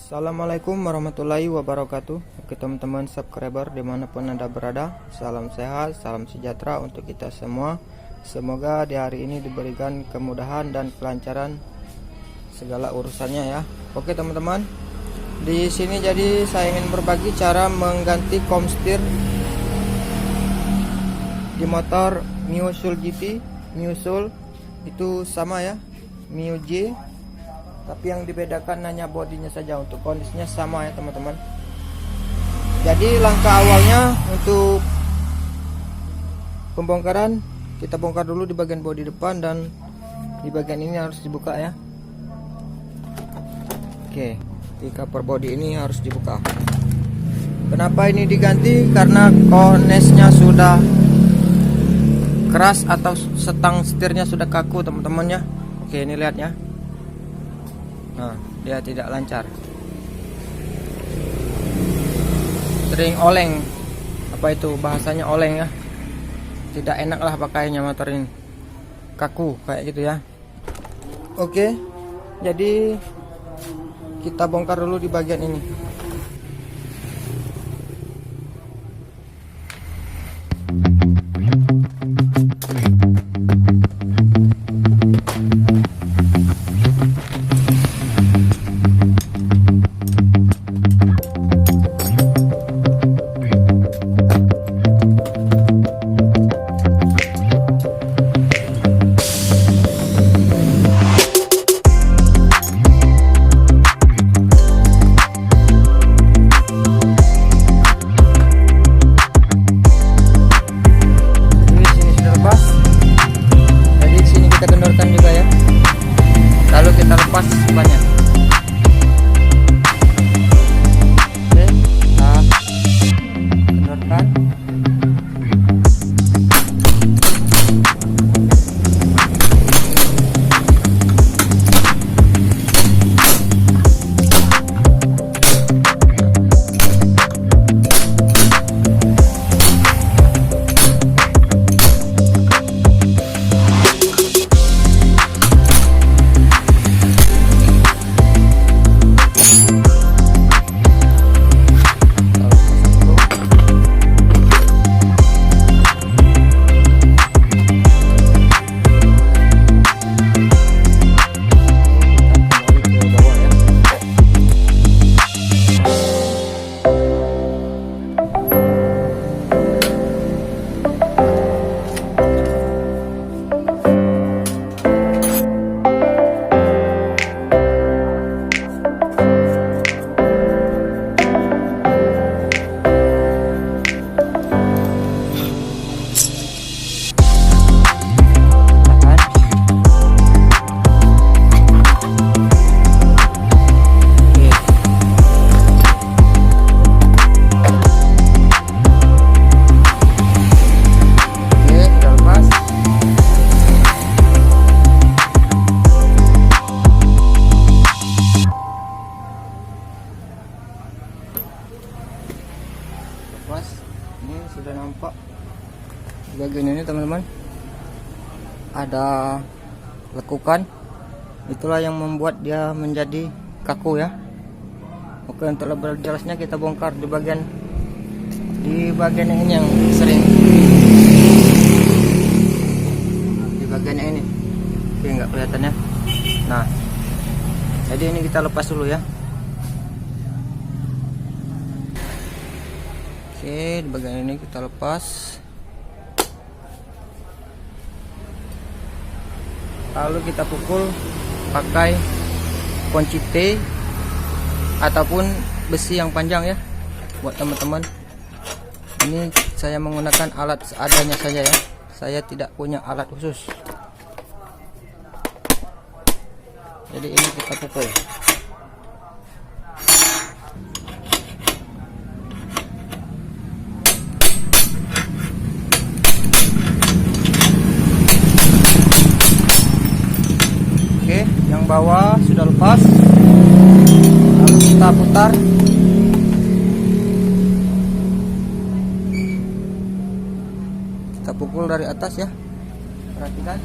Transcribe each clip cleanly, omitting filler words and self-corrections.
Assalamualaikum warahmatullahi wabarakatuh. Oke teman-teman subscriber dimanapun anda berada, salam sehat, salam sejahtera untuk kita semua. Semoga di hari ini diberikan kemudahan dan kelancaran segala urusannya ya. Oke teman-teman, di sini jadi saya ingin berbagi cara mengganti komstir di motor Mio Soul GT. Mio Soul itu sama ya, Mio J, tapi yang dibedakan hanya bodinya saja. Untuk kondisinya sama ya teman-teman. Jadi langkah awalnya untuk pembongkaran, kita bongkar dulu di bagian bodi depan, dan di bagian ini harus dibuka ya. Oke, di cover bodi ini harus dibuka. Kenapa ini diganti? Karena konesnya sudah keras atau setang setirnya sudah kaku teman-teman ya. Oke, ini lihat ya. Nah, dia tidak lancar. Sering oleng. Apa itu bahasanya, oleng ya? Tidak enak lah pakainya motor ini. Kaku kayak gitu ya. Oke. Jadi kita bongkar dulu di bagian ini. Lepas banyak. Oke, kita kendorkan. Ini sudah nampak di bagian ini teman-teman, ada lekukan. Itulah yang membuat dia menjadi kaku ya. Oke, untuk lebih jelasnya kita bongkar di bagian ini yang sering, di bagian yang ini. Oke, nggak kelihatan ya. Nah, jadi ini kita lepas dulu ya. Oke, di bagian ini kita lepas. Lalu kita pukul pakai kunci T ataupun besi yang panjang ya. Buat teman-teman, ini saya menggunakan alat seadanya saja ya. Saya tidak punya alat khusus. Jadi ini kita pukul. Yang bawah sudah lepas, lalu kita putar. Kita pukul dari atas ya, perhatikan.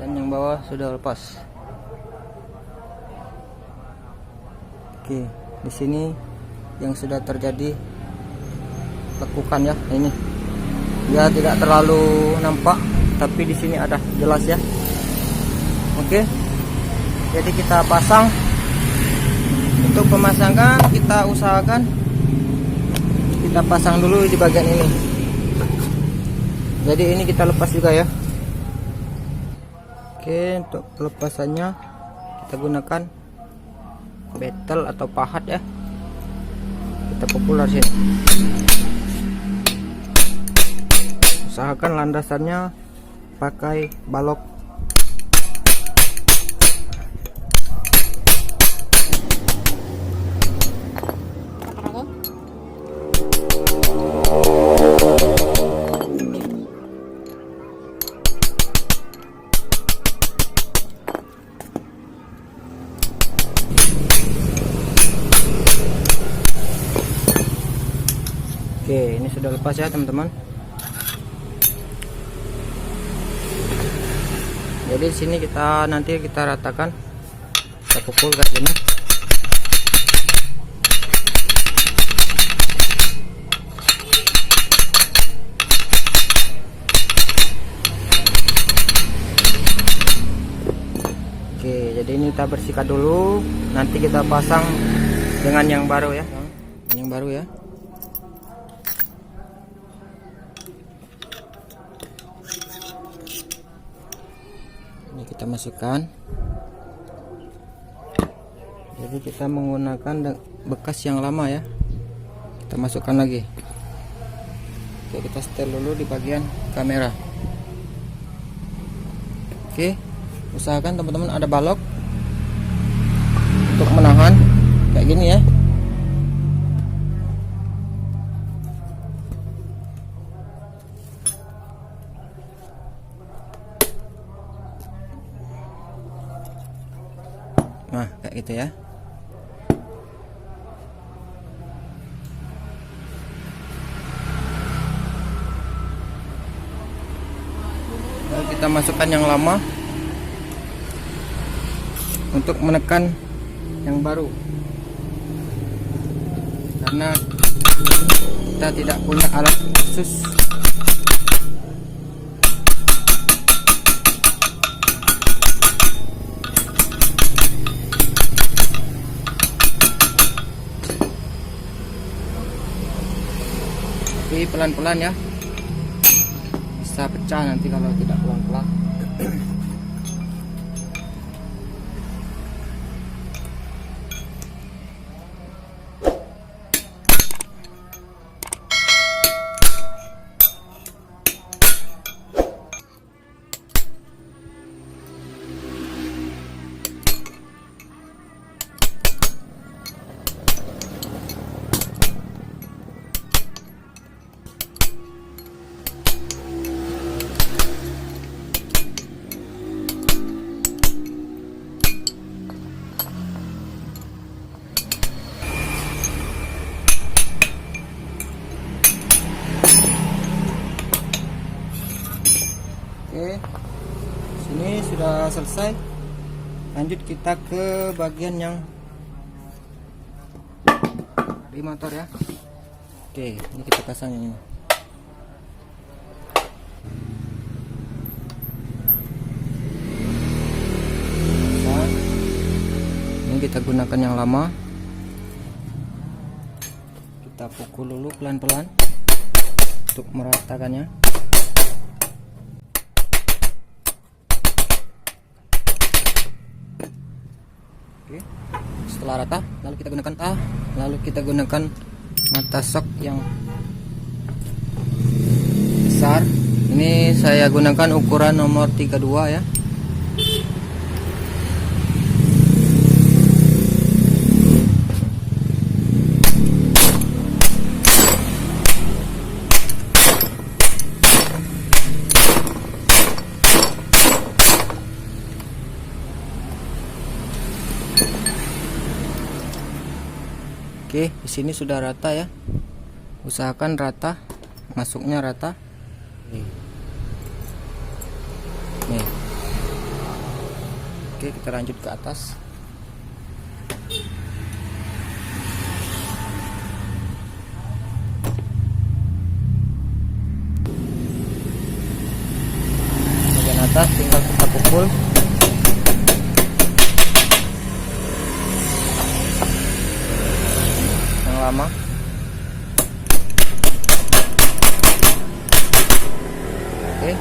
dan yang bawah sudah lepas. Oke, di sini yang sudah terjadi lekukan ya. Ini ya tidak terlalu nampak, tapi di sini ada jelas ya. Oke, jadi kita pasang. Untuk pemasangan kita usahakan kita pasang dulu di bagian ini. Jadi ini kita lepas juga ya. Oke, untuk pelepasannya kita gunakan betel atau pahat ya. Kita pukul dari sini. Usahakan landasannya pakai balok. Oke, ini sudah lepas ya teman-teman. Jadi di sini nanti kita ratakan, kita pukul kayak gini. Oke, jadi ini kita bersihkan dulu, nanti kita pasang dengan yang baru ya. Yang baru ya. Ini kita masukkan. Jadi kita menggunakan bekas yang lama ya. Kita masukkan lagi. Oke, kita setel dulu di bagian kamera. Oke, usahakan teman-teman ada balok untuk menahan kayak gini ya. Nah, kayak gitu ya. Lalu kita masukkan yang lama untuk menekan yang baru. Karena kita tidak punya alat khusus. Tapi pelan-pelan ya, bisa pecah nanti kalau tidak pelan-pelan. Oke, sini sudah selesai. Lanjut kita ke bagian yang di motor ya. Oke, ini kita pasang ini. Ini kita gunakan yang lama. Kita pukul dulu pelan-pelan untuk meratakannya. Oke, setelah rata, lalu kita gunakan mata sok yang besar. Ini saya gunakan ukuran nomor 32 ya. Oke, di sini sudah rata ya. Usahakan rata, masuknya rata. Nih. Oke, kita lanjut ke atas. Bagian atas tinggal kita pukul. Yang lama. Oke.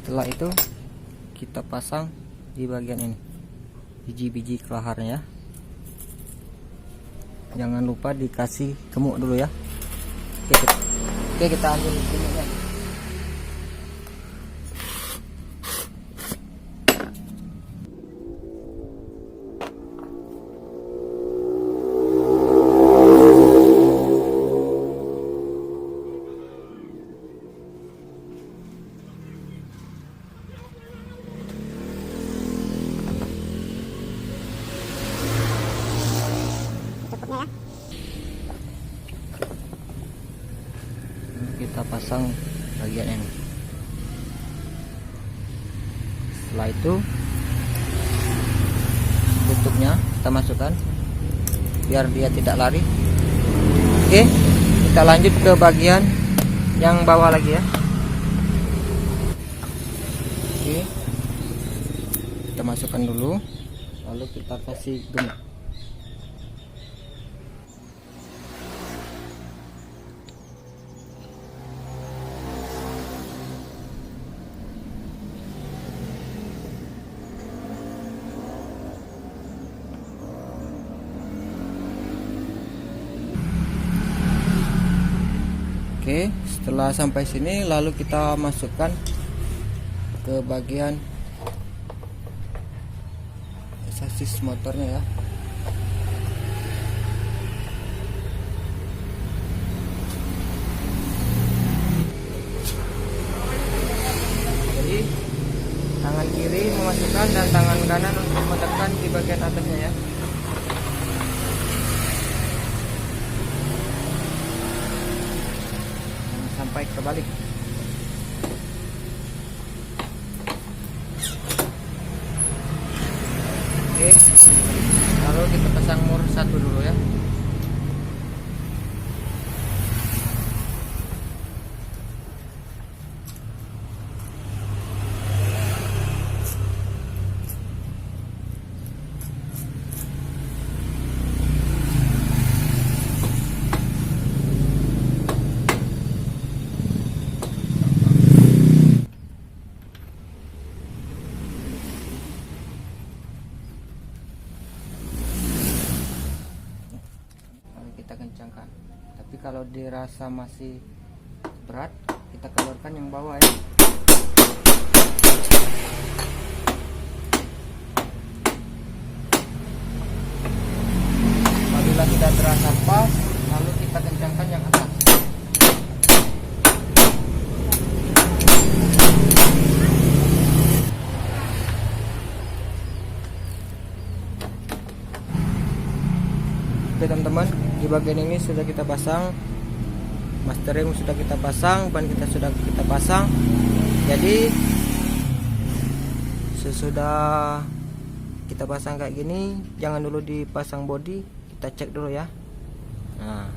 Setelah itu kita pasang di bagian ini biji-biji kelaharnya. Jangan lupa dikasih gemuk dulu ya. Oke, kita ambil gemuknya. Kita pasang bagian ini. Setelah itu tutupnya kita masukkan biar dia tidak lari. Oke, kita lanjut ke bagian yang bawah lagi ya. Oke, kita masukkan dulu, lalu kita kasih gemuk. Oke, setelah sampai sini lalu kita masukkan ke bagian sasis motornya ya. Jadi tangan kiri memasukkan dan tangan kanan untuk menekan di bagian atasnya ya. Sampai kebalik. Oke, lalu kita pasang mur satu dulu ya. Kita kencangkan, tapi kalau dirasa masih berat kita keluarkan yang bawah ya. Apabila tidak terasa pas, lalu kita kencangkan yang atas. Oke teman-teman, di bagian ini sudah kita pasang, mastering sudah kita pasang, ban kita sudah kita pasang. Jadi sesudah kita pasang kayak gini, jangan dulu dipasang bodi, kita cek dulu ya. Nah,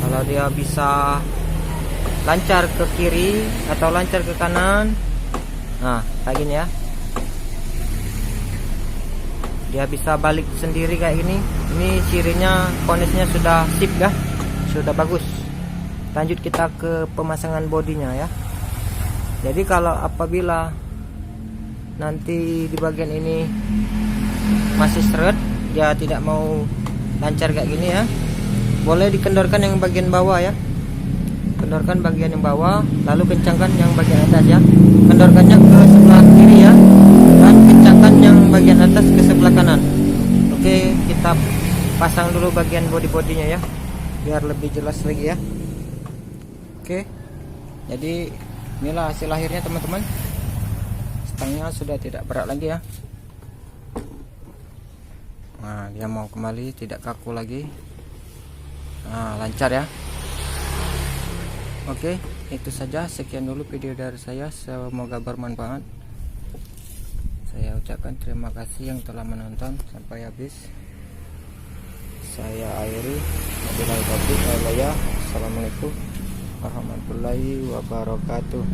kalau dia bisa lancar ke kiri atau lancar ke kanan, nah kayak gini ya, dia bisa balik sendiri kayak gini. Ini cirinya kondisinya sudah sip ya, sudah bagus. Lanjut kita ke pemasangan bodinya ya. Jadi kalau apabila nanti di bagian ini masih seret, dia tidak mau lancar kayak gini ya, boleh dikendorkan yang bagian bawah ya. Kendorkan bagian yang bawah, lalu kencangkan yang bagian atas ya. Kendorkannya ke sebelah kiri ya, dan kencangkan yang bagian atas ke sebelah kanan. Oke, kita pasang dulu bagian bodi-bodinya ya, biar lebih jelas lagi ya. Oke, jadi inilah hasil akhirnya teman-teman. Stangnya sudah tidak berat lagi ya. Nah, dia mau kembali, tidak kaku lagi. Nah, lancar ya. Oke. itu saja, sekian dulu video dari saya, semoga bermanfaat. Saya ucapkan terima kasih yang telah menonton sampai habis. Saya akhiri. Wabillahi taufiq wal hidayah. Assalamualaikum warahmatullahi wabarakatuh.